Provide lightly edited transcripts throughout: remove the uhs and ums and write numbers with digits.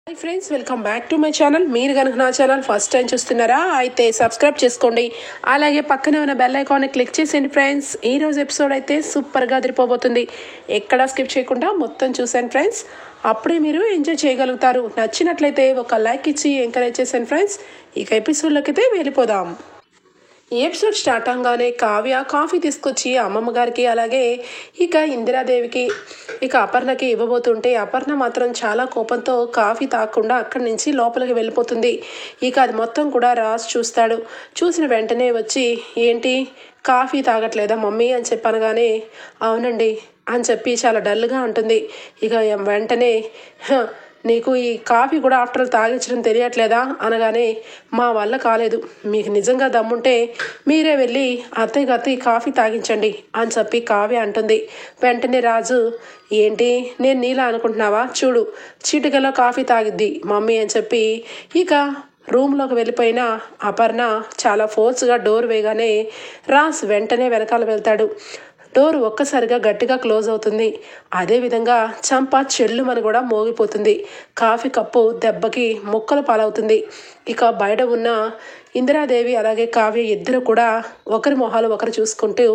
Hi friends, welcome back to my channel. మీరు కనుక నా ఛానల్ ఫస్ట్ టైం చూస్తున్నారా అయితే సబ్స్క్రైబ్ చేసుకోండి. అలాగే పక్కనే ఉన్న బెల్ ఐకాన్ని క్లిక్ చేసేయండి ఫ్రెండ్స్. ఈ రోజు ఎపిసోడ్ అయితే సూపర్గా అదిరిపోబోతుంది. ఎక్కడా స్కిప్ చేయకుండా మొత్తం చూసాను ఫ్రెండ్స్. అప్పుడే మీరు ఎంజాయ్ చేయగలుగుతారు. నచ్చినట్లయితే ఒక లైక్ ఇచ్చి ఎంకరేజ్ చేశాను ఫ్రెండ్స్. ఇక ఎపిసోడ్లోకి అయితే వెళ్ళిపోదాం. ఈ ఎపిసోడ్ స్టార్ట్ అవగానే కావ్య కాఫీ తీసుకొచ్చి అమ్మమ్మ గారికి అలాగే ఇక ఇందిరాదేవికి ఇక అపర్ణకి ఇవ్వబోతుంటే అపర్ణ మాత్రం చాలా కోపంతో కాఫీ తాగకుండా అక్కడి నుంచి లోపలికి వెళ్ళిపోతుంది. ఇక అది మొత్తం కూడా రాజ్ చూస్తాడు. చూసిన వెంటనే వచ్చి ఏంటి కాఫీ తాగట్లేదా మమ్మీ అని చెప్పనగానే అవునండి అని చెప్పి చాలా డల్గా ఉంటుంది. ఇక వెంటనే నీకు ఈ కాఫీ కూడా ఆఫ్టర్ తాగించడం తెలియట్లేదా అనగానే మా వల్ల కాలేదు, మీకు నిజంగా దమ్ముంటే మీరే వెళ్ళి అత్తయ్య గారితో ఈ కాఫీ తాగించండి అని చెప్పి కావ్య అంటుంది. వెంటనే రాజు ఏంటి నేను నీలా అనుకుంటున్నావా, చూడు చీటికలో కాఫీ తాగిద్ది మమ్మీ అని చెప్పి ఇక రూమ్లోకి వెళ్ళిపోయిన అపర్ణ చాలా ఫోర్స్గా డోర్ వేయగానే రాజ్ వెంటనే వెనకాల వెళ్తాడు. డోర్ ఒక్కసారిగా గట్టిగా క్లోజ్ అవుతుంది. అదేవిధంగా చంప చెల్లుమని కూడా మోగిపోతుంది. కాఫీ కప్పు దెబ్బకి ముక్కలు పాలవుతుంది. ఇక బయట ఉన్న ఇందిరాదేవి అలాగే కావ్య ఇద్దరు కూడా ఒకరి మొహాలు ఒకరు చూసుకుంటూ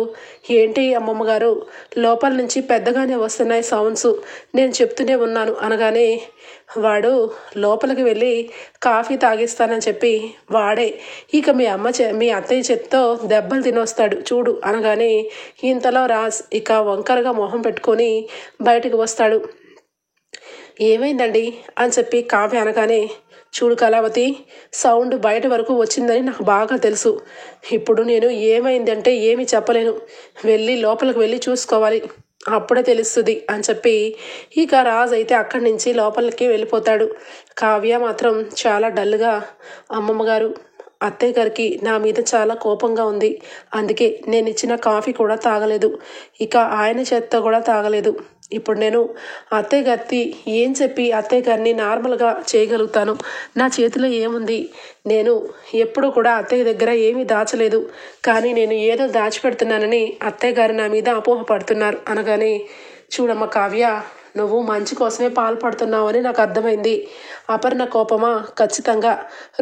ఏంటి అమ్మమ్మ గారు లోపల నుంచి పెద్దగానే వస్తున్నాయి సౌండ్స్, నేను చెప్తూనే ఉన్నాను అనగానే వాడు లోపలికి వెళ్ళి కాఫీ తాగిస్తానని చెప్పి వాడే ఇక మీ అత్తయ్య చేత్తో దెబ్బలు తినొస్తాడు చూడు అనగానే ఇంతలో రాజ్ ఇక వంకరగా మొహం పెట్టుకొని బయటకు వస్తాడు. ఏమైందండి అని చెప్పి కావ్య అనగానే చూడు కళావతి, సౌండ్ బయట వరకు వచ్చిందని నాకు బాగా తెలుసు. ఇప్పుడు నేను ఏమైందంటే ఏమీ చెప్పలేను, వెళ్ళి లోపలికి వెళ్ళి చూసుకోవాలి, అప్పుడే తెలుస్తుంది అని చెప్పి ఇక రాజ్ అయితే అక్కడి నుంచి లోపలికి వెళ్ళిపోతాడు. కావ్య మాత్రం చాలా డల్గా అమ్మమ్మ గారు అత్తయ్య గారికి నా మీద చాలా కోపంగా ఉంది, అందుకే నేను ఇచ్చిన కాఫీ కూడా తాగలేదు, ఇక ఆయన చేత్తో కూడా తాగలేదు. ఇప్పుడు నేను అత్తయ్య గారికి ఏం చెప్పి అత్తయ్య గారిని నార్మల్గా చేయగలుగుతాను, నా చేతిలో ఏముంది, నేను ఎప్పుడూ కూడా అత్తయ్య దగ్గర ఏమీ దాచలేదు, కానీ నేను ఏదో దాచిపెడుతున్నానని అత్తయ్య గారు నా మీద అపోహపడుతున్నారు అనగానే చూడమ్మ కావ్య, నువ్వు మంచి కోసమే పాల్పడుతున్నావు అని నాకు అర్థమైంది. అపర్ణ కోపమా ఖచ్చితంగా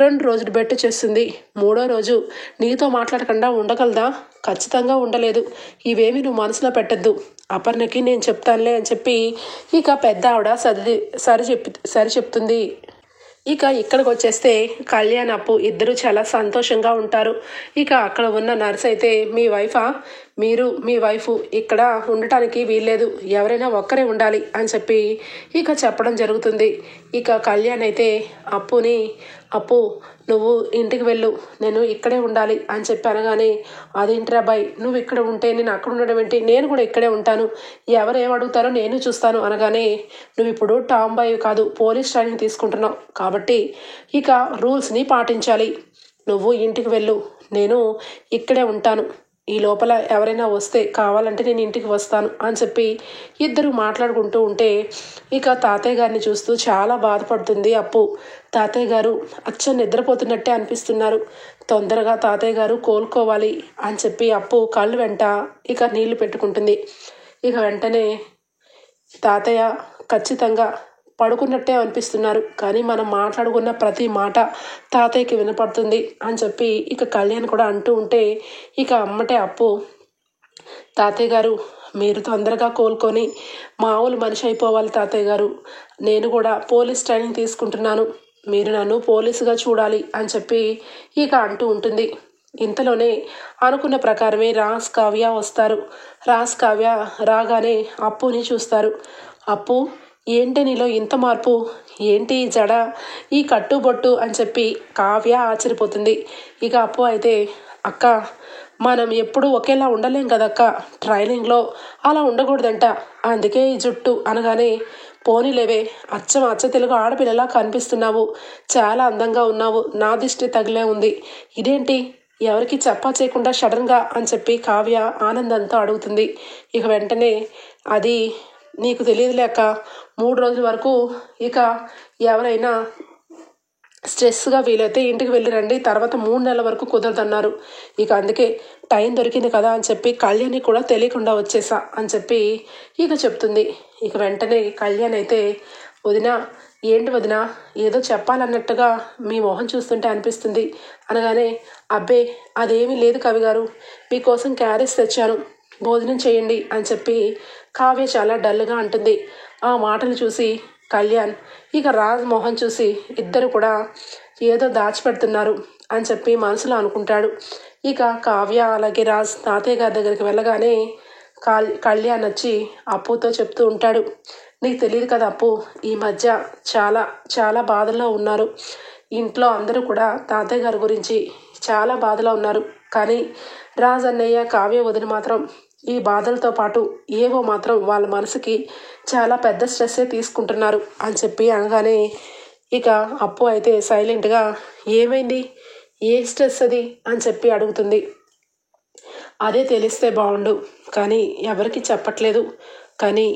2 రోజులు బెట్టు చేస్తుంది, 3వ రోజు నీతో మాట్లాడకుండా ఉండగలదా, ఖచ్చితంగా ఉండలేదు, ఇవేమి నువ్వు మనసులో పెట్టద్దు, అపర్ణకి నేను చెప్తానులే అని చెప్పి ఇక పెద్ద ఆవిడ సరి చెప్తుంది. ఇక ఇక్కడికి వచ్చేస్తే కళ్యాణ్ అప్పు ఇద్దరు చాలా సంతోషంగా ఉంటారు. ఇక అక్కడ ఉన్న నర్స్ అయితే మీ వైఫా, మీరు మీ వైఫ్ ఇక్కడ ఉండటానికి వీల్లేదు, ఎవరైనా ఒక్కరే ఉండాలి అని చెప్పి ఇక చెప్పడం జరుగుతుంది. ఇక కళ్యాణ్ అయితే అప్పు నువ్వు ఇంటికి వెళ్ళు, నేను ఇక్కడే ఉండాలి అని చెప్పి అనగానే అదేంట్రా బాయ్, నువ్వు ఇక్కడ ఉంటే నేను అక్కడ ఉండడం ఏంటి, నేను కూడా ఇక్కడే ఉంటాను, ఎవరు ఏమడుగుతారో నేను చూస్తాను అనగానే నువ్వు ఇప్పుడు టామ్ బాయ్ కాదు, పోలీస్ ట్రైనింగ్ తీసుకుంటున్నావు కాబట్టి ఇక రూల్స్ని పాటించాలి, నువ్వు ఇంటికి వెళ్ళు, నేను ఇక్కడే ఉంటాను, ఈ లోపల ఎవరైనా వస్తే కావాలంటే నేను ఇంటికి వస్తాను అని చెప్పి ఇద్దరు మాట్లాడుకుంటూ ఉంటే ఇక తాతయ్య గారిని చూస్తూ చాలా బాధపడుతుంది అప్పు. తాతయ్య గారు అచ్చం నిద్రపోతున్నట్టే అనిపిస్తున్నారు, తొందరగా తాతయ్య గారు కోలుకోవాలి అని చెప్పి అప్పు కళ్ళు వెంట ఇక నీళ్లు పెట్టుకుంటుంది. ఇక వెంటనే తాతయ్య ఖచ్చితంగా పడుకున్నట్టే అనిపిస్తున్నారు, కానీ మనం మాట్లాడుకున్న ప్రతి మాట తాతయ్యకి వినపడుతుంది అని చెప్పి ఇక కళ్యాణ్ కూడా అంటూ ఉంటే ఇక అమ్మటే అప్పు తాతయ్య గారు మీరు తొందరగా కోలుకొని మామూలు మనిషి అయిపోవాలి తాతయ్య గారు, నేను కూడా పోలీస్ ట్రైనింగ్ తీసుకుంటున్నాను, మీరు నన్ను పోలీసుగా చూడాలి అని చెప్పి ఇక అంటూ ఉంటుంది. ఇంతలోనే అనుకున్న ప్రకారమే రాజ్ కావ్య వస్తారు. రాజ్ కావ్య రాగానే అప్పుని చూస్తారు. అప్పు ఏంటి నీలో ఇంత మార్పు, ఏంటి జడ, ఈ కట్టుబొట్టు అని చెప్పి కావ్య ఆశ్చర్యపోతుంది. ఇక అప్పు అయితే అక్క మనం ఎప్పుడూ ఒకేలా ఉండలేం కదక్క, ట్రైనింగ్లో అలా ఉండకూడదంట, అందుకే ఈ జుట్టు అనగానే పోనీలేవే అచ్చ తెలుగు ఆడపిల్లలా కనిపిస్తున్నావు, చాలా అందంగా ఉన్నావు, నా దిష్టి తగిలే ఉంది, ఇదేంటి ఎవరికి చెప్పా చేయకుండా సడన్గా అని చెప్పి కావ్య ఆనందంతో అడుగుతుంది. ఇక వెంటనే అది నీకు తెలియదులేక 3 రోజుల వరకు ఇక ఎవరైనా స్ట్రెస్గా వీలైతే ఇంటికి వెళ్ళి రండి, తర్వాత 3 నెలల వరకు కుదరదన్నారు, ఇక అందుకే టైం దొరికింది కదా అని చెప్పి కళ్యాణి కూడా తెలియకుండా వచ్చేసా అని చెప్పి ఇక చెప్తుంది. ఇక వెంటనే కళ్యాణ్ అయితే వదిన ఏంటి వదిన, ఏదో చెప్పాలన్నట్టుగా మీ మొహం చూస్తుంటే అనిపిస్తుంది అనగానే, అబ్బే అదేమీ లేదు కవి గారు, మీకోసం క్యారేజ్ తెచ్చాను, భోజనం చేయండి అని చెప్పి కావ్య చాలా డల్గా అంటుంది. ఆ మాటలు చూసి కళ్యాణ్ ఇక రాజ్ మొహం చూసి ఇద్దరు కూడా ఏదో దాచిపెడుతున్నారు అని చెప్పి మనసులో అనుకుంటాడు. ఇక కావ్య అలాగే రాజ్ తాతయ్య గారి దగ్గరికి వెళ్ళగానే కళ్యాణ్ వచ్చి అప్పుతో చెప్తూ ఉంటాడు, నీకు తెలియదు కదా అప్పు, ఈ మధ్య చాలా చాలా బాధల్లో ఉన్నారు. ఇంట్లో అందరూ కూడా తాతయ్య గారి గురించి చాలా బాధలో ఉన్నారు. కానీ రాజ్ అన్నయ్య కావ్య వదిన మాత్రం ఈ బాధలతో పాటు ఏవో మాత్రం వాళ్ళ మనసుకి చాలా పెద్ద స్ట్రెస్సే తీసుకుంటున్నారు అని చెప్పి అనగానే ఇక అప్పు అయితే సైలెంట్గా ఏమైంది, ఏ స్ట్రెస్ అది అని చెప్పి అడుగుతుంది. అదే తెలిస్తే బాగుండు, కానీ ఎవరికి చెప్పట్లేదు, కానీ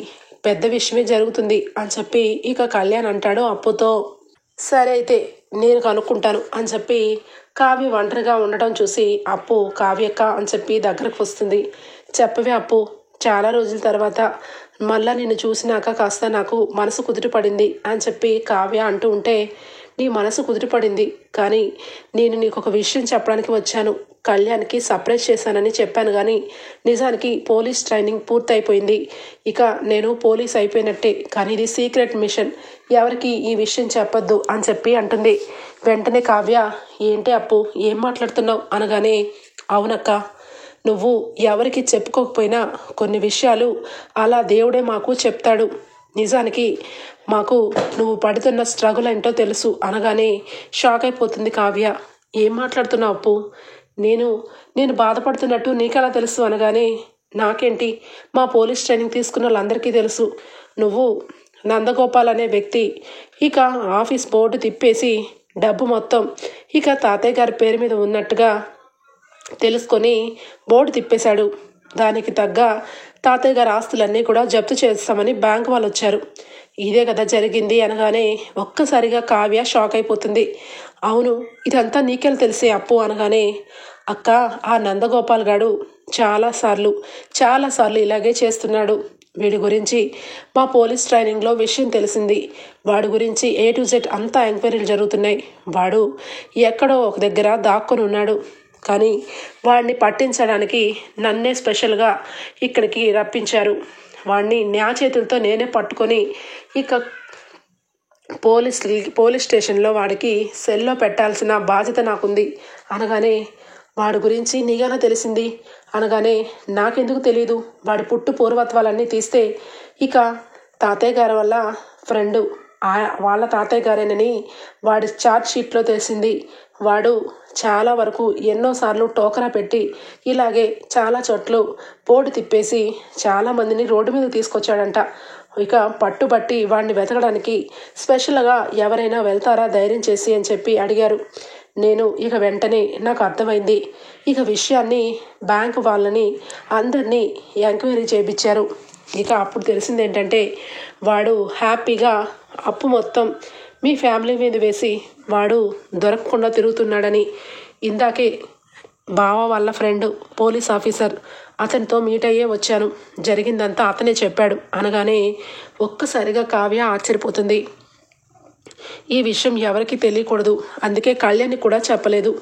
పెద్ద విషయమే జరుగుతుంది అని చెప్పి ఇక కళ్యాణ్ అంటాడు అప్పుతో. సరే అయితే నేను కనుక్కుంటాను అని చెప్పి కావ్య ఒంటరిగా ఉండటం చూసి అప్పు కావ్యక్క అని చెప్పి దగ్గరకు వస్తుంది. చెప్పవే అప్పు, చాలా రోజుల తర్వాత మళ్ళా నిన్ను చూసినాక కాస్త నాకు మనసు కుదుటపడింది అని చెప్పి కావ్య అంటూ ఉంటే, నీ మనసు కుదుటపడింది, కానీ నేను నీకు ఒక విషయం చెప్పడానికి వచ్చాను. కళ్యాణ్కి సర్ప్రైజ్ చేశానని చెప్పాను, కానీ నిజానికి పోలీస్ ట్రైనింగ్ పూర్తయిపోయింది. ఇక నేను పోలీస్ అయిపోయినట్టే, కానీ ఇది సీక్రెట్ మిషన్, ఎవరికి ఈ విషయం చెప్పొద్దు అని చెప్పి అంటుంది. వెంటనే కావ్య, ఏంటి అప్పు, ఏం మాట్లాడుతున్నావు అనగానే, అవునక్క, నువ్వు ఎవరికి చెప్పుకోకపోయినా కొన్ని విషయాలు అలా దేవుడే మాకు చెప్తాడు. నిజానికి మాకు నువ్వు పడుతున్న స్ట్రగుల్ ఏంటో తెలుసు అనగానే షాక్ అయిపోతుంది కావ్య. ఏం మాట్లాడుతున్నావు అప్పు, నేను బాధపడుతున్నట్టు నీకెలా తెలుసు అనగానే, నాకేంటి, మా పోలీస్ ట్రైనింగ్ తీసుకున్న వాళ్ళందరికీ తెలుసు. నువ్వు నందగోపాల్ అనే వ్యక్తి ఇక ఆఫీస్ బోర్డు తిప్పేసి డబ్బు మొత్తం ఇక తాతయ్య గారి పేరు మీద ఉన్నట్టుగా తెలుసుకొని బోర్డు తిప్పేశాడు. దానికి తగ్గ తాతయ్య గారి ఆస్తులన్నీ కూడా జప్తు చేస్తామని బ్యాంకు వాళ్ళు వచ్చారు. ఇదే కదా జరిగింది అనగానే ఒక్కసారిగా కావ్య షాక్ అయిపోతుంది. అవును, ఇదంతా నీకెలా తెలిసే అప్పు అనగానే, అక్క, ఆ నందగోపాల్ గాడు చాలాసార్లు ఇలాగే చేస్తున్నాడు. వీడి గురించి మా పోలీస్ ట్రైనింగ్లో విషయం తెలిసింది. వాడి గురించి A to Z అంతా ఎంక్వైరీలు జరుగుతున్నాయి. వాడు ఎక్కడో ఒక దగ్గర దాక్కొని ఉన్నాడు. కానీ వాడిని పట్టించడానికి నన్నే స్పెషల్గా ఇక్కడికి రప్పించారు. వాడిని నా చేతులతో నేనే పట్టుకొని ఇక పోలీస్ స్టేషన్లో వాడికి సెల్లో పెట్టాల్సిన బాధ్యత నాకుంది అనగానే, వాడి గురించి నీగానే తెలిసింది అనగానే, నాకెందుకు తెలీదు, వాడి పూర్వత్వాలన్నీ తీస్తే ఇక తాతయ్య గారి వల్ల ఫ్రెండు వాళ్ళ తాతయ్య గారేనని వాడి ఛార్జ్ షీట్లో తెలిసింది. వాడు చాలా వరకు ఎన్నోసార్లు టోకరా పెట్టి ఇలాగే చాలా చోట్ల బోర్డు తిప్పేసి చాలామందిని రోడ్డు మీద తీసుకొచ్చాడంట. ఇక పట్టుబట్టి వాడిని వెతకడానికి స్పెషల్గా ఎవరైనా వెళ్తారా ధైర్యం చేసి అని చెప్పి అడిగారు. నేను ఇక వెంటనే నాకు అర్థమైంది. ఇక విషయాన్ని బ్యాంకు వాళ్ళని అందరినీ ఎంక్వైరీ చేయించారు. ఇక అప్పుడు తెలిసింది ఏంటంటే, వాడు హ్యాపీగా అప్పు మొత్తం మీ ఫ్యామిలీ మీద వేసి వాడు దొరకకుండా తిరుగుతున్నాడని. ఇందాకే బావ వాళ్ళ ఫ్రెండ్ పోలీస్ ఆఫీసర్, అతనితో మీట్ అయ్యే వచ్చాను, జరిగిందంతా అతనే చెప్పాడు అనగానే ఒక్కసారిగా కావ్య ఆశ్చర్యపోతుంది. ఈ విషయం ఎవరికి తెలియకూడదు, అందుకే కళ్యాణ్ని కూడా చెప్పలేదు.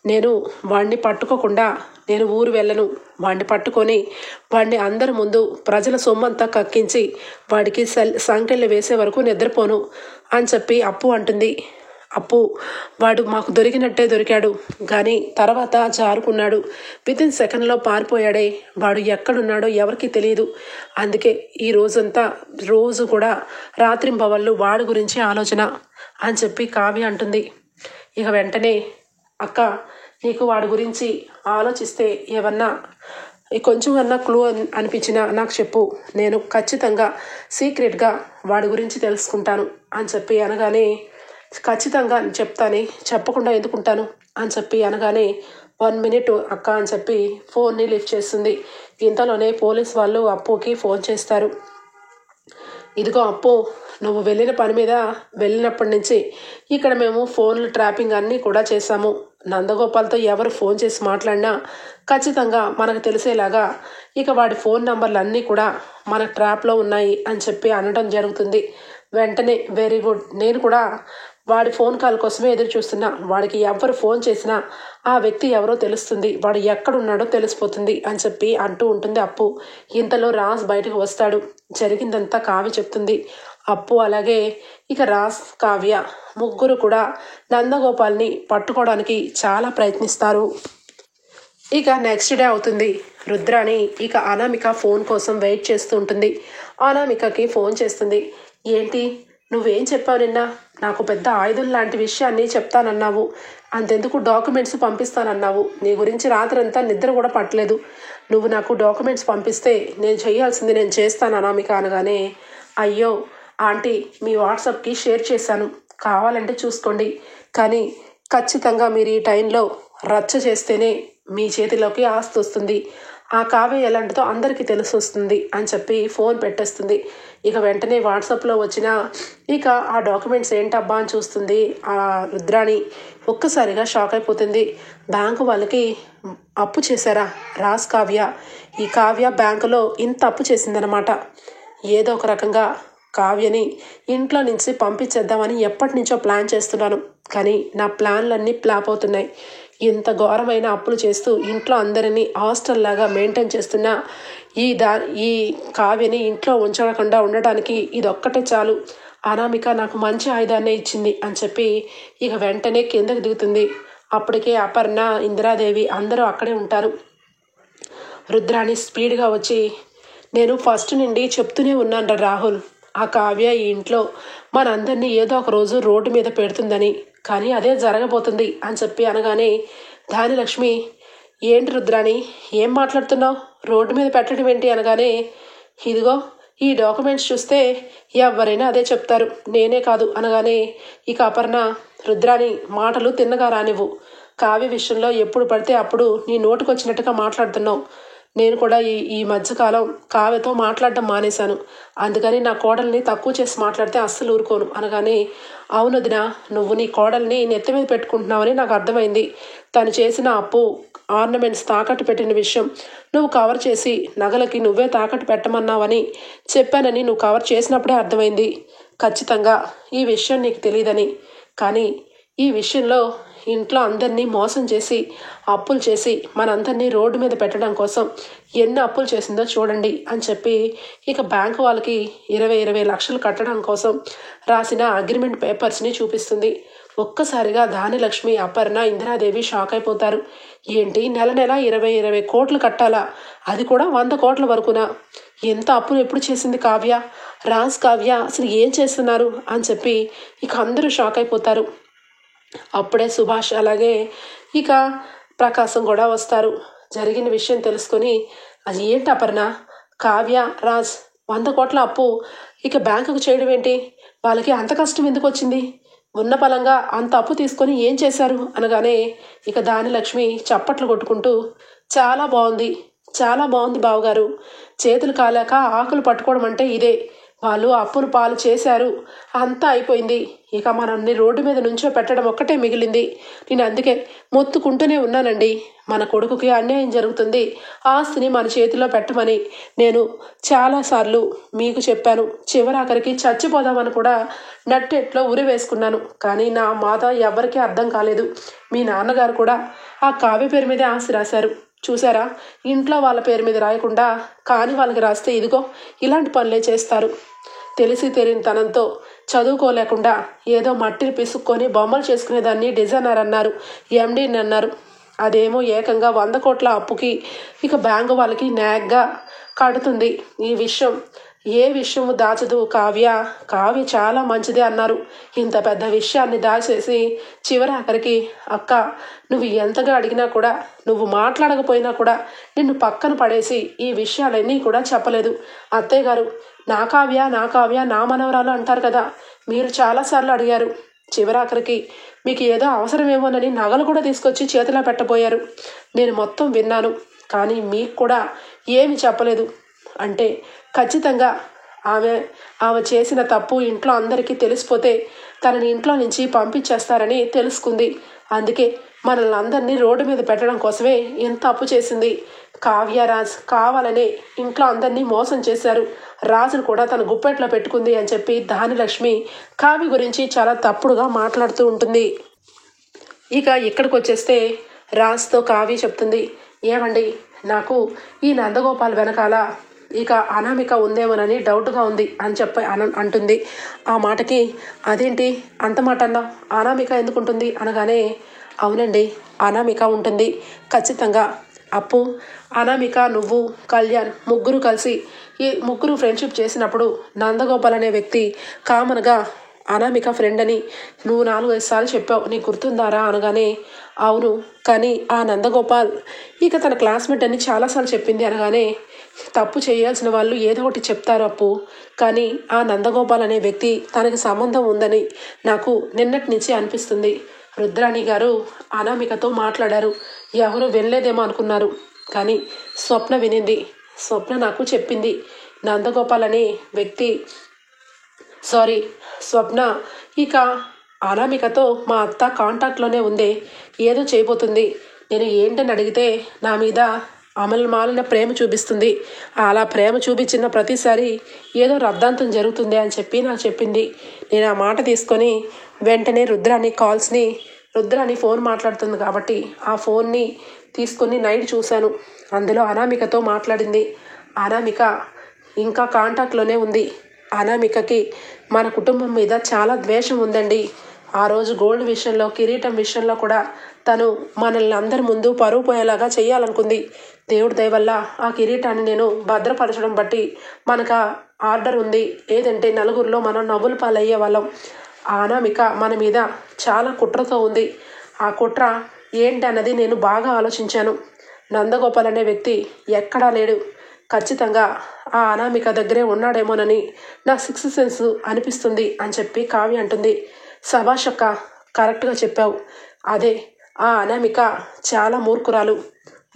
నేను వాడిని పట్టుకోకుండా నేను ఊరు వెళ్ళను. వాడిని పట్టుకొని వాడిని అందరి ముందు ప్రజల సొమ్మంతా కక్కించి వాడికి సంకెళ్ళు వేసే వరకు నిద్రపోను అని చెప్పి అప్పు అంటుంది. అప్పు, వాడు మాకు దొరికినట్టే దొరికాడు, కానీ తర్వాత జారుకున్నాడు. వితిన్ సెకండ్లో పారిపోయాడే. వాడు ఎక్కడున్నాడో ఎవరికి తెలియదు. అందుకే ఈ రోజు కూడా రాత్రింబవళ్ళు వాడి గురించి ఆలోచన అని చెప్పి కావ్య అంటుంది. ఇక వెంటనే, అక్క, నీకు వాడి గురించి ఆలోచిస్తే ఏమన్నా కొంచెం కన్నా క్లూ అనిపించినా నాకు చెప్పు, నేను ఖచ్చితంగా సీక్రెట్గా వాడి గురించి తెలుసుకుంటాను అని చెప్పి అనగానే, ఖచ్చితంగా చెప్తానే, చెప్పకుండా ఎందుకుంటాను అని చెప్పి అనగానే 1 minute అక్క అని చెప్పి ఫోన్ని లిఫ్ట్ చేస్తుంది. ఇంతలోనే పోలీస్ వాళ్ళు అప్పుకి ఫోన్ చేస్తారు. ఇదిగో అప్పు, నువ్వు వెళ్ళిన పని మీద వెళ్ళినప్పటి నుంచి ఇక్కడ మేము ఫోన్లు ట్రాపింగ్ అన్నీ కూడా చేశాము. నందగోపాల్తో ఎవరు ఫోన్ చేసి మాట్లాడినా ఖచ్చితంగా మనకు తెలిసేలాగా ఇక వాడి ఫోన్ నంబర్లు అన్నీ కూడా మన ట్రాప్లో ఉన్నాయి అని చెప్పి అనడం జరుగుతుంది. వెంటనే వెరీ గుడ్, నేను కూడా వాడి ఫోన్ కాల్ కోసమే ఎదురు చూస్తున్నా. వాడికి ఎవరు ఫోన్ చేసినా ఆ వ్యక్తి ఎవరో తెలుస్తుంది, వాడు ఎక్కడున్నాడో తెలిసిపోతుంది అని చెప్పి అంటూ ఉంటుంది అప్పు. ఇంతలో రాజ్ బయటకు వస్తాడు. జరిగిందంతా కావ్య చెప్తుంది. అప్పు అలాగే ఇక రాజ్, కావ్య ముగ్గురు కూడా నందగోపాల్ని పట్టుకోవడానికి చాలా ప్రయత్నిస్తారు. ఇక నెక్స్ట్ డే అవుతుంది. రుద్రాణి ఇక అనామిక ఫోన్ కోసం వెయిట్ చేస్తూ ఉంటుంది. అనామికకి ఫోన్ చేస్తుంది. ఏంటి, నువ్వేం చెప్పావు నిన్న? నాకు పెద్ద ఆయుధం లాంటి విషయాన్ని చెప్తానన్నావు, అంతెందుకు డాక్యుమెంట్స్ పంపిస్తానన్నావు. నీ గురించి రాత్రంతా నిద్ర కూడా పట్టలేదు. నువ్వు నాకు డాక్యుమెంట్స్ పంపిస్తే నేను చేయాల్సింది నేను చేస్తాను అనామిక అనగానే, అయ్యో ఆంటీ, మీ వాట్సాప్కి షేర్ చేశాను, కావాలంటే చూసుకోండి. కానీ ఖచ్చితంగా మీరు ఈ టైంలో రచ్చ చేస్తేనే మీ చేతిలోకి ఆస్తి వస్తుంది. ఆ కావ్య ఎలాంటిదో అందరికీ తెలిసి వస్తుంది అని చెప్పి ఫోన్ పెట్టేస్తుంది. ఇక వెంటనే వాట్సాప్లో వచ్చిన ఇక ఆ డాక్యుమెంట్స్ ఏంటబ్బా అని చూస్తుంది ఆ రుద్రాణి. ఒక్కసారిగా షాక్ అయిపోతుంది. బ్యాంకు వాళ్ళకి అప్పు చేశారా రాజ్, కావ్య? ఈ కావ్య బ్యాంకులో ఇంత అప్పు చేసిందనమాట. ఏదో ఒక రకంగా కావ్యని ఇంట్లో నుంచి పంపించేద్దామని ఎప్పటి నుంచో ప్లాన్ చేస్తున్నాను, కానీ నా ప్లాన్లన్నీ ఫ్లాప్ అవుతున్నాయి. ఇంత ఘోరమైన అప్పులు చేస్తూ ఇంట్లో అందరినీ హాస్టల్ లాగా మెయింటైన్ చేస్తున్న ఈ కావ్యని ఇంట్లో ఉంచకుండా ఉండటానికి ఇదొక్కటే చాలు. అనామిక నాకు మంచి ఆయుధాన్నే ఇచ్చింది అని చెప్పి ఇక వెంటనే కిందకి దిగుతుంది. అప్పటికే అపర్ణ, ఇందిరాదేవి అందరూ అక్కడే ఉంటారు. రుద్రాణి స్పీడ్గా వచ్చి, నేను ఫస్ట్ నుండి చెప్తూనే ఉన్నాను రాహుల్, ఆ కావ్య ఈ ఇంట్లో మనందరినీ ఏదో ఒక రోజు రోడ్డు మీద పెడుతుందని, కానీ అదే జరగబోతుంది అని చెప్పి అనగానే ధాన్యలక్ష్మి, ఏంటి రుద్రాణి ఏం మాట్లాడుతున్నావు, రోడ్డు మీద పెట్టడం ఏంటి అనగానే, ఇదిగో ఈ డాక్యుమెంట్స్ చూస్తే ఎవరైనా అదే చెప్తారు, నేనే కాదు అనగానే ఇక అపర్ణ, రుద్రాణి మాటలు తిన్నగా రానివ్వు. కావ్య విషయంలో ఎప్పుడు పడితే అప్పుడు నీ నోటుకొచ్చినట్టుగా మాట్లాడుతున్నావు. నేను కూడా ఈ మధ్యకాలం కావ్యతో మాట్లాడడం మానేశాను, అందుకని నా కోడల్ని తక్కువ చేసి మాట్లాడితే అస్సలు ఊరుకోను అనగానే, అవునదినా, నువ్వు నీ కోడల్ని నెత్తి మీద పెట్టుకుంటున్నావని నాకు అర్థమైంది. తను చేసిన అప్పు ఆర్నమెంట్స్ తాకట్టు పెట్టిన విషయం నువ్వు కవర్ చేసి నగలకి నువ్వే తాకట్టు పెట్టమన్నావని చెప్పానని నువ్వు కవర్ చేసినప్పుడే అర్థమైంది. ఖచ్చితంగా ఈ విషయం నీకు తెలియదని, కానీ ఈ విషయంలో ఇంట్లో అందరినీ మోసం చేసి అప్పులు చేసి మనందరినీ రోడ్డు మీద పెట్టడం కోసం ఎన్ని అప్పులు చేసిందో చూడండి అని చెప్పి ఇక బ్యాంకు వాళ్ళకి 20 లక్షలు కట్టడం కోసం రాసిన అగ్రిమెంట్ పేపర్స్ని చూపిస్తుంది. ఒక్కసారిగా ధాన్యలక్ష్మి, అపర్ణ, ఇందిరాదేవి షాక్ అయిపోతారు. ఏంటి, నెల 20 కోట్లు కట్టాలా, అది కూడా 100 కోట్ల వరకునా? ఎంత అప్పులు ఎప్పుడు చేసింది కావ్య? రాజ్, కావ్య అసలు ఏం చేస్తున్నారు అని చెప్పి ఇక అందరూ షాక్ అయిపోతారు. అప్పుడే సుభాష్ అలాగే ఇక ప్రకాశం కూడా వస్తారు. జరిగిన విషయం తెలుసుకొని, అది ఏంటి అపర్ణ, కావ్య, రాజ్ 100 కోట్ల అప్పు ఇక బ్యాంకుకు చేయడం ఏంటి? వాళ్ళకి అంత కష్టం ఎందుకు వచ్చింది? ఉన్న పలంగా అంత అప్పు తీసుకొని ఏం చేశారు అనగానే ఇక ధాన్యలక్ష్మి చప్పట్లు కొట్టుకుంటూ, చాలా బాగుంది, చాలా బాగుంది బావగారు, చేతులు కాలేక ఆకులు పట్టుకోవడం అంటే ఇదే. వాళ్ళు అప్పులు పాలు చేశారు, అంతా అయిపోయింది, ఇక మనల్ని రోడ్డు మీద నుంచో పెట్టడం ఒక్కటే మిగిలింది. నేను అందుకే మొత్తుకుంటూనే ఉన్నానండి, మన కొడుకుకి అన్యాయం జరుగుతుంది, ఆస్తిని మన చేతిలో పెట్టమని నేను చాలాసార్లు మీకు చెప్పాను. చివరాఖరికి చచ్చిపోదామని కూడా నట్టెట్లో ఉరి వేసుకున్నాను, కానీ నా మాట ఎవరికీ అర్థం కాలేదు. మీ నాన్నగారు కూడా ఆ కావ్య పేరు మీదే ఆస్తి రాశారు, చూసారా? ఇంట్లో వాళ్ళ పేరు మీద రాయకుండా కాని వాళ్ళకి రాస్తే ఇదిగో ఇలాంటి పనులే చేస్తారు. తెలిసి తెలియని తనంతో చదువుకోలేకుండా ఏదో మట్టిని పిసుక్కొని బొమ్మలు చేసుకునేదాన్ని డిజైనర్ అన్నారు, ఎండీని అన్నారు. అదేమో ఏకంగా 100 కోట్ల అప్పుకి ఇక బ్యాంకు వాళ్ళకి నాగ్గా కడుతుంది. ఈ విషయం ఏ విషయము దాచదు కావ్య, కావ్య చాలా మంచిదే అన్నారు. ఇంత పెద్ద విషయాన్ని దాచేసి చివరాఖరికి, అక్క నువ్వు ఎంతగా అడిగినా కూడా, నువ్వు మాట్లాడకపోయినా కూడా నిన్ను పక్కన పడేసి ఈ విషయాలన్నీ కూడా చెప్పలేదు. అత్తయ్య గారు, నా కావ్య, నా కావ్య, నా మనవరాలు అంటారు కదా, మీరు చాలాసార్లు అడిగారు. చివరాఖరికి మీకు ఏదో అవసరమేమోనని నగలు కూడా తీసుకొచ్చి చేతిలో పెట్టబోయారు. నేను మొత్తం విన్నాను, కానీ మీకు కూడా ఏమి చెప్పలేదు. అంటే ఖచ్చితంగా ఆమె చేసిన తప్పు ఇంట్లో అందరికీ తెలిసిపోతే తనని ఇంట్లో నుంచి పంపించేస్తారని తెలుసుకుంది. అందుకే మనల్ని అందరినీ రోడ్డు మీద పెట్టడం కోసమే ఎంత అప్పు చేసింది. కావ్యరాజ్ కావాలనే ఇంట్లో అందరినీ మోసం చేశారు. రాజును కూడా తన గుప్పెట్లో పెట్టుకుంది అని చెప్పి ధాన్యలక్ష్మి కావ్య గురించి చాలా తప్పుడుగా మాట్లాడుతూ ఉంటుంది. ఇక ఇక్కడికి వచ్చేస్తే రాజ్తో కావ్య చెప్తుంది, ఏమండి నాకు ఈ నందగోపాల్ వెనకాల ఇక అనామిక ఉందేమోనని డౌట్గా ఉంది అని చెప్పి అంటుంది. ఆ మాటకి అదేంటి అంత మాట అన్నా, అనామిక ఎందుకుంటుంది అనగానే, అవునండి అనామిక ఉంటుంది ఖచ్చితంగా. అప్పు, అనామిక, నువ్వు, కళ్యాణ్ ముగ్గురు కలిసి ఈ ముగ్గురు ఫ్రెండ్షిప్ చేసినప్పుడు నందగోపాల్ అనే వ్యక్తి కామన్గా అనామిక ఫ్రెండ్ అని నువ్వు 4-5 సార్లు చెప్పావు, నీకు గుర్తుందారా అనగానే, అవును కానీ ఆ నందగోపాల్ ఇక తన క్లాస్మేట్ అని చాలాసార్లు చెప్పింది అనగానే, తప్పు చేయాల్సిన వాళ్ళు ఏదో ఒకటి చెప్తారు అప్పు, కానీ ఆ నందగోపాల్ అనే వ్యక్తి తనకి సంబంధం ఉందని నాకు నిన్నటి నుంచి అనిపిస్తుంది. రుద్రాణి గారు అనామికతో మాట్లాడారు, ఎవరు వెళ్ళలేదేమో అనుకున్నారు, కానీ స్వప్న వినింది. స్వప్న నాకు చెప్పింది నందగోపాల్ అనే వ్యక్తి స్వప్న ఇక అనామికతో మా అత్త కాంటాక్ట్లోనే ఉందే, ఏదో చేయబోతుంది. నేను ఏంటని అడిగితే నా మీద మాలిన ప్రేమ చూపిస్తుంది, అలా ప్రేమ చూపించిన ప్రతిసారి ఏదో రద్దాంతం జరుగుతుంది అని చెప్పి నాకు చెప్పింది. నేను ఆ మాట తీసుకొని వెంటనే రుద్రాని ఫోన్ మాట్లాడుతుంది కాబట్టి ఆ ఫోన్ని తీసుకొని నైట్ చూశాను. అందులో అనామికతో మాట్లాడింది. అనామిక ఇంకా కాంటాక్ట్లోనే ఉంది. అనామికకి మన కుటుంబం మీద చాలా ద్వేషం ఉందండి. ఆ రోజు గోల్డ్ విషయంలో, కిరీటం విషయంలో కూడా తను మనల్ని అందరి ముందు పరువు పోయేలాగా చేయాలనుకుంది. దేవుడి దయ వల్ల ఆ కిరీటాన్ని నేను భద్రపరచడం బట్టి మనకు ఆర్డర్ ఉంది, ఏదంటే నలుగురిలో మనం నవ్వుల పాలయ్యే వాళ్ళం. ఆ అనామిక మన మీద చాలా కుట్రతో ఉంది. ఆ కుట్ర ఏంటి అన్నది నేను బాగా ఆలోచించాను. నందగోపాల్ అనే వ్యక్తి ఎక్కడా లేడు, ఖచ్చితంగా ఆ అనామిక దగ్గరే ఉన్నాడేమోనని నా 6th సెన్స్ అనిపిస్తుంది అని చెప్పి కావ్య అంటుంది. సభాష్ అక్క, కరెక్ట్గా చెప్పావు. అదే ఆ అనామిక చాలా మూర్ఖురాలు.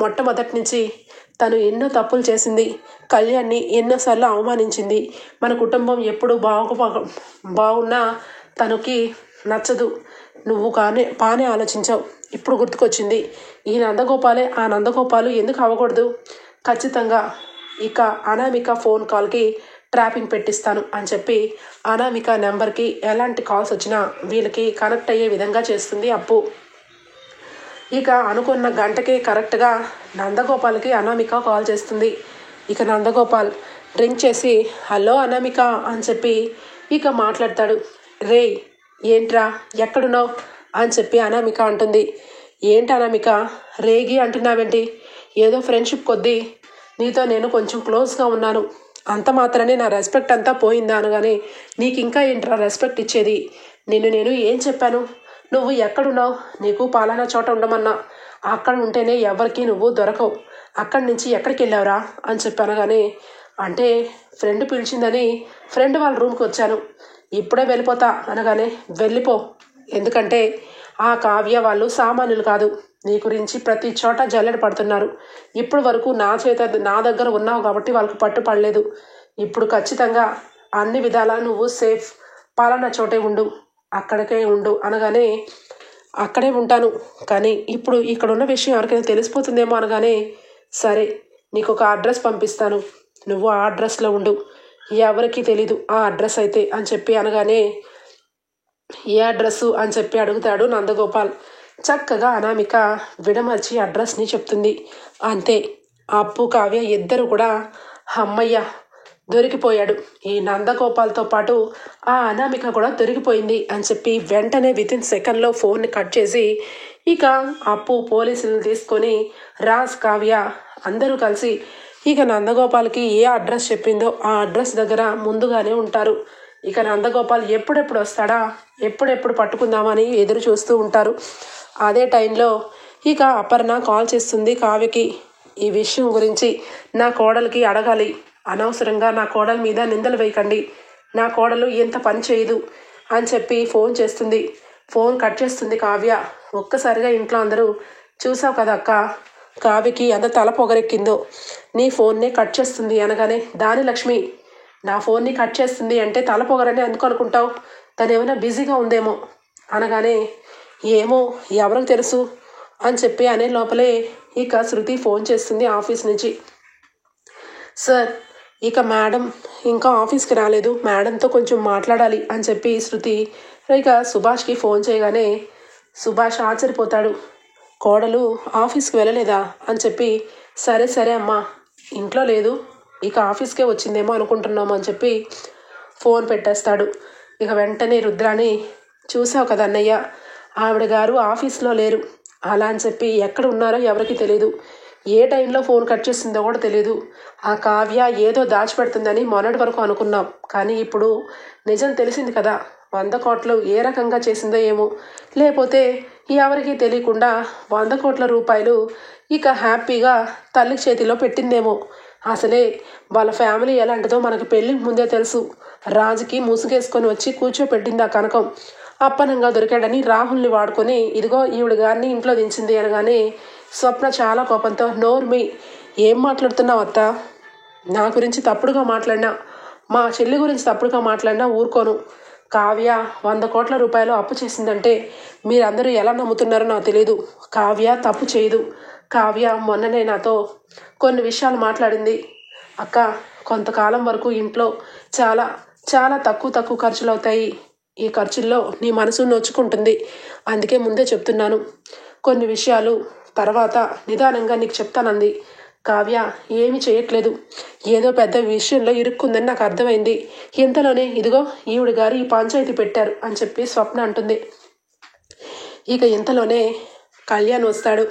మొట్టమొదటి నుంచి తను ఎన్నో తప్పులు చేసింది. కళ్యాణ్ని ఎన్నోసార్లు అవమానించింది. మన కుటుంబం ఎప్పుడు బాగున్నా తనకి నచ్చదు. నువ్వు బాగానే ఆలోచించావు. ఇప్పుడు గుర్తుకొచ్చింది, ఈ నందగోపాలే ఆ నందగోపాలు ఎందుకు అవ్వకూడదు. ఖచ్చితంగా ఇక అనామిక ఫోన్ కాల్కి ట్రాపింగ్ పెట్టిస్తాను అని చెప్పి అనామిక నెంబర్కి ఎలాంటి కాల్స్ వచ్చినా వీళ్ళకి కనెక్ట్ అయ్యే విధంగా చేస్తుంది అప్పు. ఇక అనుకున్న గంటకే కరెక్ట్గా నందగోపాల్కి అనామిక కాల్ చేస్తుంది. ఇక నందగోపాల్ డ్రింక్ చేసి హలో అనామిక అని చెప్పి ఇక మాట్లాడతాడు. రే ఏంట్రా ఎక్కడున్నావు అని చెప్పి అనామిక అంటుంది. ఏంటి అనామిక రేగి అంటున్నావేంటి, ఏదో ఫ్రెండ్షిప్ కొద్దీ నీతో నేను కొంచెం క్లోజ్గా ఉన్నాను, అంత మాత్రమే నా రెస్పెక్ట్ అంతా పోయిందా అనగానే, నీకు ఇంకా ఏంట్రా రెస్పెక్ట్ ఇచ్చేది, నేను ఏం చెప్పాను, నువ్వు ఎక్కడున్నావు, నీకు పాలనా చోట ఉండమన్నా, అక్కడ ఉంటేనే ఎవరికి నువ్వు దొరకవు, అక్కడి నుంచి ఎక్కడికి వెళ్ళావురా అని చెప్పి అనగానే, అంటే ఫ్రెండ్ పిలిచిందని ఫ్రెండ్ వాళ్ళ రూమ్కి వచ్చాను, ఇప్పుడే వెళ్ళిపోతా అనగానే, వెళ్ళిపో, ఎందుకంటే ఆ కావ్య వాళ్ళు సామాన్యులు కాదు, నీ గురించి ప్రతి చోట జల్లెడ పడుతున్నారు. ఇప్పుడు వరకు నా దగ్గర ఉన్నావు కాబట్టి వాళ్ళకు పట్టుపడలేదు. ఇప్పుడు ఖచ్చితంగా అన్ని విధాలా నువ్వు సేఫ్, పాలన చోటే ఉండు, అక్కడికే ఉండు అనగానే, అక్కడే ఉంటాను, కానీ ఇప్పుడు ఇక్కడ ఉన్న విషయం ఎవరికైనా తెలిసిపోతుందేమో అనగానే, సరే నీకు ఒక అడ్రస్ పంపిస్తాను, నువ్వు ఆ అడ్రస్లో ఉండు, ఎవరికి తెలీదు ఆ అడ్రస్ అయితే అని చెప్పి అనగానే, ఏ అడ్రస్సు అని చెప్పి అడుగుతాడు నందగోపాల్. చక్కగా అనామిక విడమర్చి అడ్రస్ని చెప్తుంది. అంతే, అప్పు కావ్య ఇద్దరు కూడా అమ్మయ్య దొరికిపోయాడు, ఈ నందగోపాల్తో పాటు ఆ అనామిక కూడా దొరికిపోయింది అని చెప్పి వెంటనే వితిన్ సెకండ్లో ఫోన్ని కట్ చేసి ఇక అప్పు పోలీసులను తీసుకొని రాజ్, కావ్య అందరూ కలిసి ఇక నందగోపాల్కి ఏ అడ్రస్ చెప్పిందో ఆ అడ్రస్ దగ్గర ముందుగానే ఉంటారు. ఇక నందగోపాల్ ఎప్పుడెప్పుడు వస్తాడా, ఎప్పుడెప్పుడు పట్టుకుందామని ఎదురు చూస్తూ ఉంటారు. అదే టైంలో ఇక అపర్ణ కాల్ చేస్తుంది కావ్యకి. ఈ విషయం గురించి నా కోడలికి అడగాలి, అనవసరంగా నా కోడల మీద నిందలు వేయకండి, నా కోడలు ఎంత పని చేయదు అని చెప్పి ఫోన్ చేస్తుంది. ఫోన్ కట్ చేస్తుంది కావ్య. ఒక్కసారిగా ఇంట్లో అందరూ, చూసావు కదా అక్క, కావ్యకి ఎంత తల పొగరెక్కిందో, నీ ఫోన్నే కట్ చేస్తుంది అనగానే, ధాన్యలక్ష్మి నా ఫోన్ని కట్ చేస్తుంది అంటే తల పొగరని ఎందుకు అనుకుంటావు, తను ఏమైనా బిజీగా ఉందేమో అనగానే, ఏమో ఎవరికి తెలుసు, అని చెప్పి అనే లోపలే ఇక శృతి ఫోన్ చేస్తుంది ఆఫీస్ నుంచి. సార్, ఇక మేడం ఇంకా ఆఫీస్కి రాలేదు, మేడంతో కొంచెం మాట్లాడాలి అని చెప్పి శృతి ఇక సుభాష్కి ఫోన్ చేయగానే సుభాష్ ఆశ్చర్యపోతాడు. కోడలు ఆఫీస్కి వెళ్ళలేదా అని చెప్పి, సరే సరే అమ్మా, ఇంట్లో లేదు, ఇక ఆఫీస్కే వచ్చిందేమో అనుకుంటున్నాము అని చెప్పి ఫోన్ పెట్టేస్తాడు. ఇక వెంటనే రుద్రాని, చూసావు కదా అన్నయ్య, ఆవిడ గారు ఆఫీస్లో లేరు, అలా అని చెప్పి ఎక్కడ ఉన్నారో ఎవరికి తెలియదు, ఏ టైంలో ఫోన్ కట్ చేసిందో కూడా తెలియదు. ఆ కావ్య ఏదో దాచిపెడుతుందని మొన్నటి వరకు అనుకున్నాం, కానీ ఇప్పుడు నిజం తెలిసింది కదా, 100 కోట్లు ఏ రకంగా చేసిందో ఏమో, లేకపోతే ఎవరికి తెలియకుండా 100 కోట్ల రూపాయలు ఇక హ్యాపీగా తల్లి చేతిలో పెట్టిందేమో. అసలే వాళ్ళ ఫ్యామిలీ ఎలాంటిదో మనకు పెళ్ళికి ముందే తెలుసు. రాజుకి ముసుగేసుకొని వచ్చి కూర్చోపెట్టింది ఆ కనకం. అప్పనంగా దొరికాడని రాహుల్ని వాడుకొని ఇదిగో ఈవిడ గారిని ఇంట్లో దించింది అనగానే స్వప్న చాలా కోపంతో, నోర్మి, ఏం మాట్లాడుతున్నావు అత్త, నా గురించి తప్పుడుగా మాట్లాడినా, మా చెల్లి గురించి తప్పుడుగా మాట్లాడినా ఊరుకోను. కావ్య 100 కోట్ల రూపాయలు అప్పు చేసిందంటే మీరందరూ ఎలా నమ్ముతున్నారో నాకు తెలియదు. కావ్య తప్పు చేయదు. కావ్య మొన్ననే నాతో కొన్ని విషయాలు మాట్లాడింది. అక్క, కొంతకాలం వరకు ఇంట్లో చాలా చాలా తక్కువ ఖర్చులు అవుతాయి, ఈ ఖర్చుల్లో నీ మనసు నొచ్చుకుంటుంది, అందుకే ముందే చెప్తున్నాను, కొన్ని విషయాలు తర్వాత నిదానంగా నీకు చెప్తానంది. కావ్య ఏమీ చేయట్లేదు, ఏదో పెద్ద విషయంలో ఇరుక్కుందని నాకు అర్థమైంది. ఇంతలోనే ఇదిగో ఈవిడ గారు ఈ పంచాయతీ పెట్టారు అని చెప్పి స్వప్న అంటుంది. ఇక ఇంతలోనే కళ్యాణ్ వస్తాడు.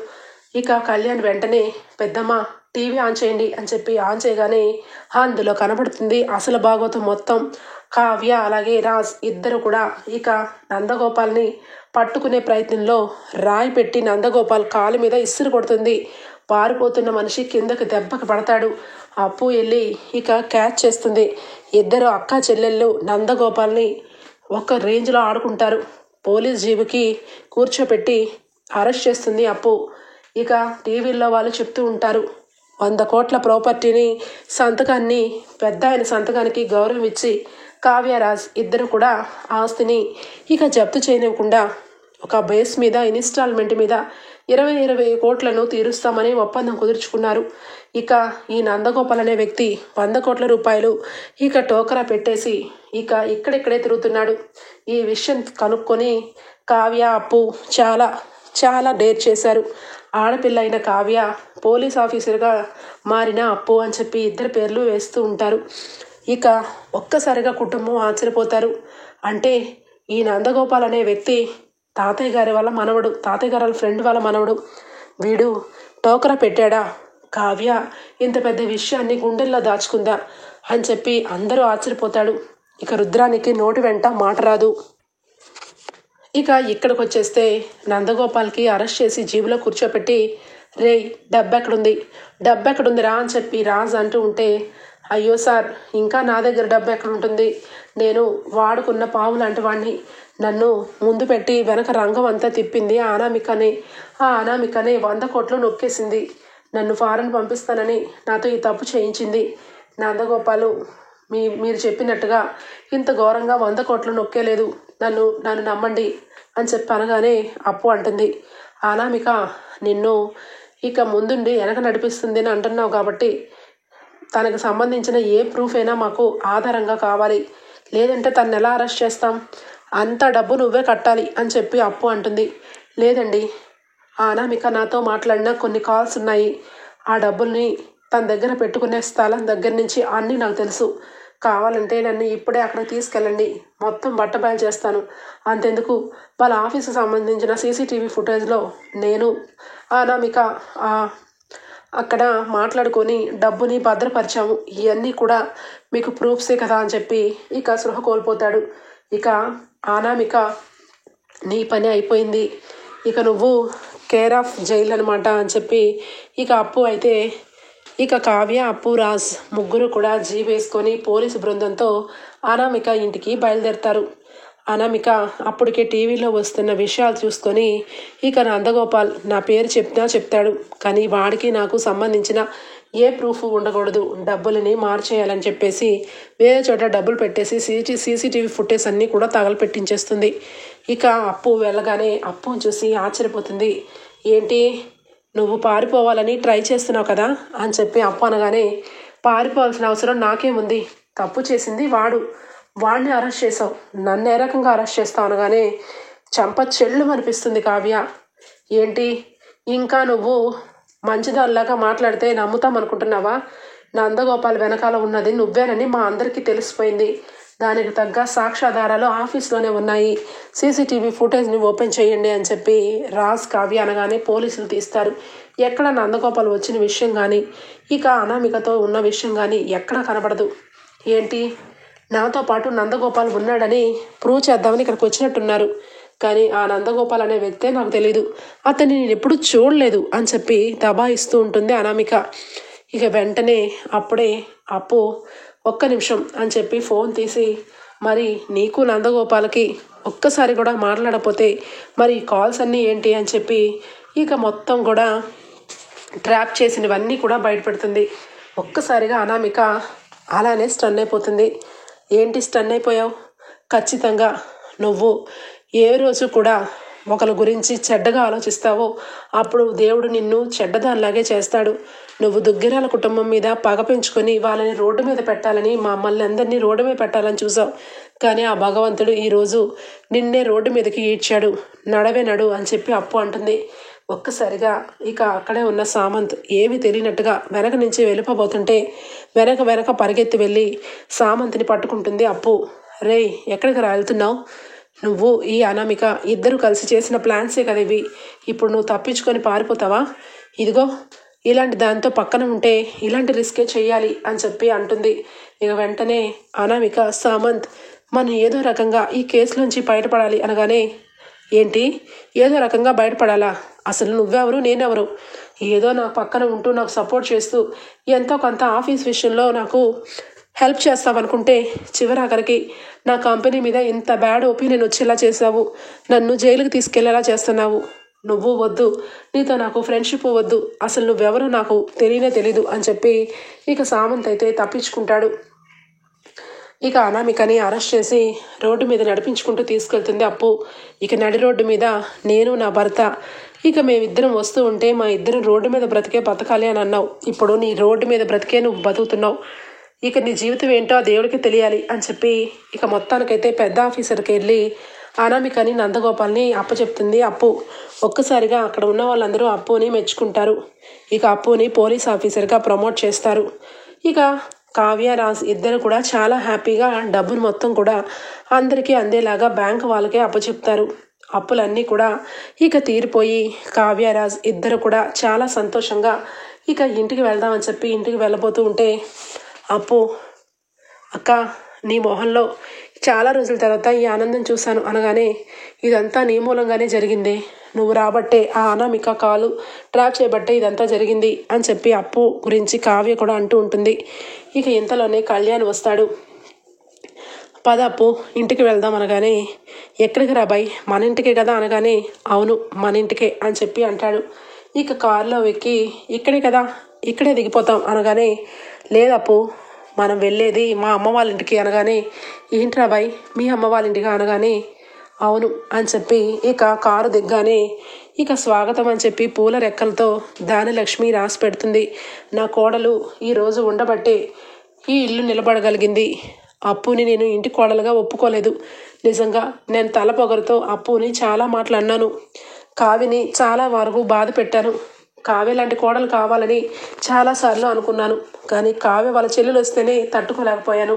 ఇక కళ్యాణ్ వెంటనే, పెద్దమ్మ టీవీ ఆన్ చేయండి అని చెప్పి ఆన్ చేయగానే అందులో కనబడుతుంది అసలు భాగవతం మొత్తం. కావ్య అలాగే రాజ్ ఇద్దరు కూడా ఇక నందగోపాల్ని పట్టుకునే ప్రయత్నంలో రాయి పెట్టి నందగోపాల్ కాలు మీద ఇసురు కొడుతుంది. పారిపోతున్న మనిషి కిందకి దెబ్బకి పడతాడు. అప్పు వెళ్ళి ఇక క్యాచ్ చేస్తుంది. ఇద్దరు అక్క చెల్లెళ్ళు నందగోపాల్ని ఒక రేంజ్లో ఆడుకుంటారు. పోలీస్ జీబుకి కూర్చోపెట్టి అరెస్ట్ చేస్తుంది అప్పు. ఇక టీవీల్లో వాళ్ళు చెప్తూ ఉంటారు, 100 కోట్ల ప్రాపర్టీని సంతకాన్ని పెద్ద ఆయన సంతకానికి గౌరవం ఇచ్చి కావ్యరాజ్ ఇద్దరు కూడా ఆస్తిని ఇక జప్తు చేయనివ్వకుండా ఒక బేస్ మీద ఇన్స్టాల్మెంట్ మీద 20 కోట్లను తీరుస్తామని ఒప్పందం కుదుర్చుకున్నారు. ఇక ఈ నందగోపాల్ అనే వ్యక్తి 100 కోట్ల రూపాయలు ఇక టోకరా పెట్టేసి ఇక ఇక్కడిక్కడే తిరుగుతున్నాడు. ఈ విషయం కనుక్కొని కావ్య అప్పు చాలా చాలా డేర్ చేశారు. ఆడపిల్ల అయిన కావ్య పోలీస్ ఆఫీసర్గా మారిన అప్పు అని చెప్పి ఇద్దరు పేర్లు వేస్తూ ఉంటారు. ఇక ఒక్కసారిగా కుటుంబం ఆశ్చర్యపోతారు. అంటే ఈ నందగోపాల్ అనే వ్యక్తి తాతయ్య గారి వాళ్ళ మనవడు, తాతయ్య గారి ఫ్రెండ్ వాళ్ళ మనవడు, వీడు టోకరా పెట్టాడా, కావ్య ఇంత పెద్ద విషయాన్ని గుండెల్లో దాచుకుందా అని చెప్పి అందరూ ఆశ్చర్యపోతాడు. ఇక రుద్రానికి నోటి వెంట మాట రాదు. ఇక ఇక్కడికి వచ్చేస్తే నందగోపాల్కి అరెస్ట్ చేసి జీబులో కూర్చోపెట్టి, రే డబ్బెక్కడుంది రా అని చెప్పి రాజ్ అంటూ ఉంటే, అయ్యో సార్, ఇంకా నా దగ్గర డబ్బు ఎక్కడ ఉంటుంది, నేను వాడుకున్న పావు లాంటి వాడిని, నన్ను ముందు పెట్టి వెనక రంగం అంతా తిప్పింది ఆ అనామికనే 100 కోట్లు నొక్కేసింది, నన్ను ఫారెన్ పంపిస్తానని నాతో ఈ తప్పు చేయించింది. నందగోపాలు మీరు చెప్పినట్టుగా ఇంత ఘోరంగా 100 కోట్లు నొక్కేలేదు, నన్ను నమ్మండి అని చెప్పి అనగానే అప్పు అంటుంది, అనామిక నిన్ను ఇక ముందుండి వెనక నడిపిస్తుంది అని అంటున్నావు కాబట్టి తనకు సంబంధించిన ఏ ప్రూఫ్ అయినా మాకు ఆధారంగా కావాలి, లేదంటే తను ఎలా అరెస్ట్ చేస్తాం, అంత డబ్బు నువ్వే కట్టాలి అని చెప్పి అప్పు అంటుంది. లేదండి, ఆ అనామిక నాతో మాట్లాడిన కొన్ని కాల్స్ ఉన్నాయి, ఆ డబ్బుల్ని తన దగ్గర పెట్టుకునే స్థలం దగ్గర నుంచి అన్నీ నాకు తెలుసు, కావాలంటే నన్ను ఇప్పుడే అక్కడికి తీసుకెళ్ళండి, మొత్తం బట్టబయలు చేస్తాను, అంతెందుకు వాళ్ళ ఆఫీస్కి సంబంధించిన సీసీటీవీ ఫుటేజ్లో నేను అనామిక అక్కడ మాట్లాడుకొని డబ్బుని భద్రపరిచాము, ఇవన్నీ కూడా మీకు ప్రూఫ్సే కదా అని చెప్పి ఇక సృహ కోల్పోతాడు. ఇక అనామిక నీ పని అయిపోయింది, ఇక నువ్వు కేర్ ఆఫ్ జైల్ అనమాట అని చెప్పి ఇక అప్పు అయితే ఇక కావ్య అప్పు రాజ్ ముగ్గురు కూడా జీప్ వేసుకొని పోలీసు బృందంతో అనామిక ఇంటికి బయలుదేరుతారు. అనామిక అప్పటికే టీవీలో వస్తున్న విషయాలు చూసుకొని ఇక నందగోపాల్ నా పేరు చెప్తాడు, కానీ వాడికి నాకు సంబంధించిన ఏ ప్రూఫ్ ఉండకూడదు, డబ్బులని మార్చేయాలని చెప్పేసి వేరే చోట డబ్బులు పెట్టేసి సీసీటీవీ ఫుటేజ్ అన్నీ కూడా తగలపెట్టించేస్తుంది. ఇక అప్పు వెళ్ళగానే అప్పుని చూసి ఆశ్చర్యపోతుంది. ఏంటి నువ్వు పారిపోవాలని ట్రై చేస్తున్నావు కదా అని చెప్పి అప్పు అనగానే, పారిపోవాల్సిన అవసరం నాకేముంది, తప్పు చేసింది వాడిని అరెస్ట్ చేసావు, నన్ను ఏ రకంగా అరెస్ట్ చేస్తావు అనగానే చంప చెల్లు అనిపిస్తుంది కావ్య. ఏంటి ఇంకా నువ్వు మంచిదానిలాగా మాట్లాడితే నమ్ముతామనుకుంటున్నావా? నందగోపాల్ వెనకాల ఉన్నది నువ్వేనని మా అందరికీ తెలిసిపోయింది. దానికి తగ్గ సాక్ష్యాధారాలు ఆఫీస్లోనే ఉన్నాయి. సీసీటీవీ ఫుటేజ్ని ఓపెన్ చేయండి అని చెప్పి రాజ్ కావ్య అనగానే పోలీసులు తీస్తారు. ఎక్కడ నందగోపాల్ వచ్చిన విషయం కానీ, ఇక అనామికతో ఉన్న విషయం కానీ ఎక్కడా కనబడదు. ఏంటి నాతో పాటు నందగోపాల్ ఉన్నాడని ప్రూవ్ చేద్దామని ఇక్కడికి వచ్చినట్టున్నారు. కానీ ఆ నందగోపాల్ అనే వ్యక్తే నాకు తెలీదు, అతన్ని నేను ఎప్పుడు చూడలేదు అని చెప్పి దబాయిస్తూ ఉంటుంది అనామిక. ఇక వెంటనే అప్పుడే అప్పు ఒక్క నిమిషం అని చెప్పి ఫోన్ తీసి, మరి నీకు నందగోపాల్కి ఒక్కసారి కూడా మాట్లాడకపోతే మరి కాల్స్ అన్నీ ఏంటి అని చెప్పి ఇక మొత్తం కూడా ట్రాప్ చేసినవన్నీ కూడా బయటపెడుతుంది. ఒక్కసారిగా అనామిక అలానే స్టన్ అయిపోతుంది. ఏంటి స్టన్ అయిపోయావు? ఖచ్చితంగా నువ్వు ఏ రోజు కూడా ఒకరి గురించి చెడ్డగా ఆలోచిస్తావో అప్పుడు దేవుడు నిన్ను చెడ్డదానిలాగే చేస్తాడు. నువ్వు దుగ్గిరాల కుటుంబం మీద పగ పెంచుకొని వాళ్ళని రోడ్డు మీద పెట్టాలని, మమ్మల్ని అందరినీ రోడ్డు మీద పెట్టాలని చూసావు. కానీ ఆ భగవంతుడు ఈరోజు నిన్నే రోడ్డు మీదకి ఈడ్చాడు, నడవే నడు అని చెప్పి అప్పు అంటుంది. ఒక్కసారిగా ఇక అక్కడే ఉన్న సామంత్ ఏమీ తెలియనట్టుగా వెనక నుంచి వెళ్ళిపోబోతుంటే వెనక పరిగెత్తి వెళ్ళి సామంత్ని పట్టుకుంటుంది అప్పు. రేయ్ ఎక్కడికి వెళ్తున్నావు? నువ్వు ఈ అనామిక ఇద్దరు కలిసి చేసిన ప్లాన్సే కదా ఇవి. ఇప్పుడు నువ్వు తప్పించుకొని పారిపోతావా? ఇదిగో ఇలాంటి దాంతో పక్కన ఉంటే ఇలాంటి రిస్కే చెయ్యాలి అని చెప్పి అంటుంది. ఇక వెంటనే అనామిక, సామంత్ మనం ఏదో రకంగా ఈ కేసులోంచి బయటపడాలి అనగానే, ఏంటి ఏదో రకంగా బయటపడాలా? అసలు నువ్వెవరు, నేనెవరు? ఏదో నా పక్కన ఉంటూ నాకు సపోర్ట్ చేస్తూ ఎంతో కొంత ఆఫీస్ విషయంలో నాకు హెల్ప్ చేస్తావనుకుంటే చివరాఖరికి నా కంపెనీ మీద ఇంత బ్యాడ్ ఒపీనియన్ వచ్చేలా చేసావు, నన్ను జైలుకి తీసుకెళ్లేలా చేస్తున్నావు. నువ్వు వద్దు, నీతో నాకు ఫ్రెండ్షిప్ వద్దు, అసలు నువ్వెవరో నాకు తెలీదు అని చెప్పి ఇక సామంత్ అయితే తప్పించుకుంటాడు. ఇక అనామికని అరెస్ట్ చేసి రోడ్డు మీద నడిపించుకుంటూ తీసుకెళ్తుంది అప్పు. ఇక నడి రోడ్డు మీద నేను నా భర్త ఇక మేమిద్దరం వస్తూ ఉంటే మా ఇద్దరం రోడ్డు మీద బ్రతికే బతకాలి అని అన్నావు. ఇప్పుడు నీ రోడ్డు మీద బ్రతికే నువ్వు బతుకుతున్నావు. ఇక నీ జీవితం ఏంటో ఆ దేవుడికి తెలియాలి అని చెప్పి ఇక మొత్తానికైతే పెద్ద ఆఫీసర్కి వెళ్ళి అనామికని నందగోపాల్ని అప్పచెప్తుంది అప్పు. ఒక్కసారిగా అక్కడ ఉన్న వాళ్ళందరూ అప్పుని మెచ్చుకుంటారు. ఇక అప్పుని పోలీస్ ఆఫీసర్గా ప్రమోట్ చేస్తారు. ఇక కావ్య, రాజ్ ఇద్దరు కూడా చాలా హ్యాపీగా డబ్బును మొత్తం కూడా అందరికీ అందేలాగా బ్యాంక్ వాళ్ళకే అప్పచెప్తారు. అప్పులన్నీ కూడా ఇక తీరిపోయి కావ్య, రాజ్ ఇద్దరు కూడా చాలా సంతోషంగా ఇక ఇంటికి వెళ్దామని చెప్పి ఇంటికి వెళ్ళబోతూ ఉంటే అప్పు, అక్క నీ మొహంలో చాలా రోజుల తర్వాత ఈ ఆనందం చూశాను అనగానే, ఇదంతా నీ మూలంగానే జరిగింది, నువ్వు రాబట్టే ఆ అనామిక కాలు ట్రాప్ చేయబట్టే ఇదంతా జరిగింది అని చెప్పి అప్పు గురించి కావ్య కూడా అంటూ ఉంటుంది. ఇక ఇంతలోనే కళ్యాణ్ వస్తాడు. పద అప్పు ఇంటికి వెళ్దాం అనగానే, ఎక్కడికి రాబాయ్, మన ఇంటికే కదా అనగానే, అవును మన ఇంటికే అని చెప్పి అంటాడు. ఇక కారులో ఎక్కి ఇక్కడే కదా, ఇక్కడే దిగిపోతాం అనగానే, లేదప్పు మనం వెళ్ళేది మా అమ్మ వాళ్ళ ఇంటికి అనగానే, ఏంట్రా బాయ్ మీ అమ్మ వాళ్ళ ఇంటికి అనగానే, అవును అని చెప్పి ఇక కారు దిగ్గానే ఇక స్వాగతం అని చెప్పి పూల రెక్కలతో దానిలక్ష్మి రాసి పెడుతుంది. నా కోడలు ఈరోజు ఉండబట్టే ఈ ఇల్లు నిలబడగలిగింది. అప్పుని నేను ఇంటి కోడలుగా ఒప్పుకోలేదు. నిజంగా నేను తల పొగరుతో అప్పుని చాలా మాటలు అన్నాను. కావ్యని చాలా వరకు బాధ పెట్టాను. కావ్య లాంటి కోడలు కావాలని చాలాసార్లు అనుకున్నాను. కానీ కావ్య వాళ్ళ చెల్లెలు వస్తేనే తట్టుకోలేకపోయాను.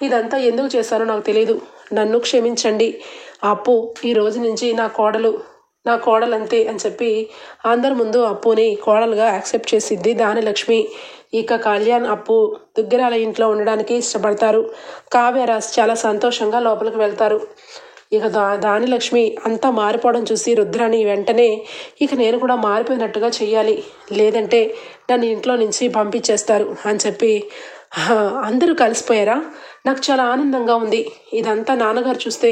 ఇదంతా ఎందుకు చేశానో నాకు తెలియదు. నన్ను క్షమించండి. అప్పు ఈ రోజు నుంచి నా కోడలంతే అని చెప్పి అందరి ముందు అప్పుని కోడలుగా యాక్సెప్ట్ చేసిద్ది దానిలక్ష్మి. ఇక కళ్యాణ్ అప్పు దుగ్గిరాల ఇంట్లో ఉండడానికి ఇష్టపడతారు. కావ్య, రాజ్ చాలా సంతోషంగా లోపలికి వెళ్తారు. ఇక దానిలక్ష్మి అంతా మారిపోవడం చూసి రుద్రాని వెంటనే ఇక నేను కూడా మారిపోయినట్టుగా చెయ్యాలి, లేదంటే నన్ను ఇంట్లో నుంచి పంపించేస్తారు అని చెప్పి, అందరూ కలిసిపోయారా, నాకు చాలా ఆనందంగా ఉంది, ఇదంతా నాన్నగారు చూస్తే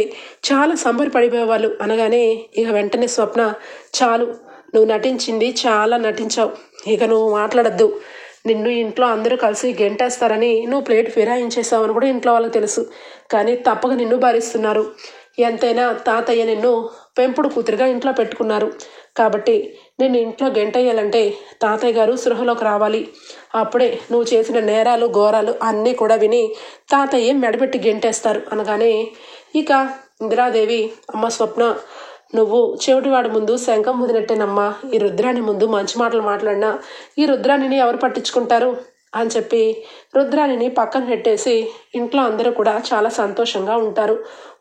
చాలా సంబరపడిపోయేవాళ్ళు అనగానే ఇక వెంటనే స్వప్న, చాలు నువ్వు నటించింది చాలా నటించావు, ఇక నువ్వు మాట్లాడద్దు, నిన్ను ఇంట్లో అందరూ కలిసి గెంటేస్తారని నువ్వు ప్లేట్ ఫిరాయించేసావని కూడా ఇంట్లో వాళ్ళకి తెలుసు, కానీ తప్పక నిన్ను భరిస్తున్నారు. ఎంతైనా తాతయ్య నిన్ను పెంపుడు కూతురుగా ఇంట్లో పెట్టుకున్నారు, కాబట్టి నేను ఇంట్లో గెంటేయాలంటే తాతయ్య గారు సృహలోకి రావాలి. అప్పుడే నువ్వు చేసిన నేరాలు ఘోరాలు అన్నీ కూడా విని తాతయ్య మెడబెట్టి గెంటేస్తారు అనగానే ఇక ఇందిరాదేవి, అమ్మ స్వప్న, నువ్వు చెవిటివాడి ముందు శంఖం ముదినట్టేనమ్మా. ఈ రుద్రాణి ముందు మంచి మాటలు మాట్లాడినా ఈ రుద్రాణిని ఎవరు పట్టించుకుంటారు అని చెప్పి రుద్రాణిని పక్కన పెట్టేసి ఇంట్లో అందరూ కూడా చాలా సంతోషంగా ఉంటారు.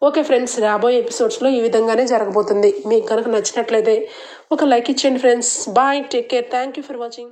ఓకే ఫ్రెండ్స్, రాబోయే ఎపిసోడ్స్లో ఈ విధంగానే జరగబోతుంది. మీకు కనుక నచ్చినట్లయితే ఒక లైక్ ఇచ్చేయండి friends. Bye, take care, thank you for watching.